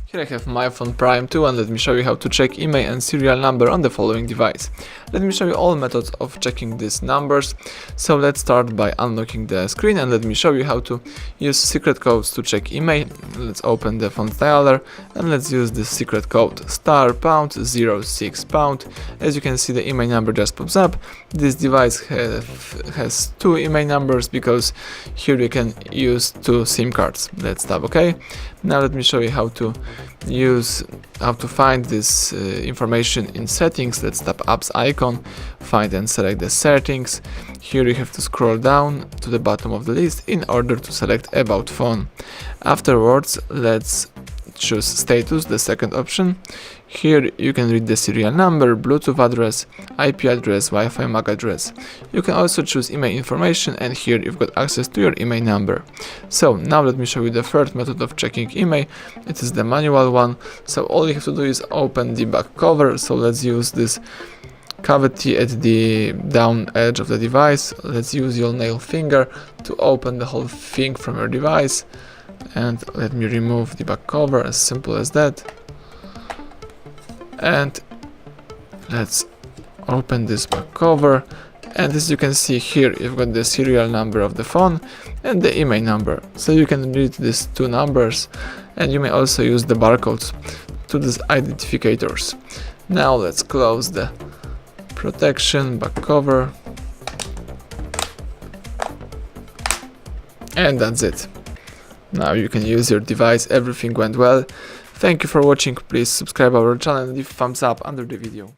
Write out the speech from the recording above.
Here I have myPhone Prime 2 and let me show you how to check IMEI and serial number on the following device. Let me show you all methods of checking these numbers. So let's start by unlocking the screen and let me show you how to use secret codes to check IMEI. Let's open the phone dialer and let's use this secret code *#06#. As you can see, the IMEI number just pops up. This device has two IMEI numbers because here you can use two SIM cards. Let's tap OK. Now let me show you how to find this information in settings. Let's tap apps icon, find and select the settings. Here you have to scroll down to the bottom of the list in order to select about phone. Afterwards, let's choose status, the second option. Here you can read the serial number, Bluetooth address, IP address, Wi-Fi MAC address. You can also choose IMEI information, and here you've got access to your IMEI number. So now let me show you the third method of checking IMEI. It is the manual one. So all you have to do is open the back cover. So let's use this cavity at the down edge of the device. Let's use your nail finger to open the whole thing from your device. And let me remove the back cover, as simple as that. And let's open this back cover, and as you can see here, you've got the serial number of the phone and the IMEI number. So you can read these two numbers, and you may also use the barcodes to these identifiers. Now let's close the protection back cover, and that's it. Now you can use your device. Everything went well. Thank you for watching. Please subscribe our channel and leave a thumbs up under the video.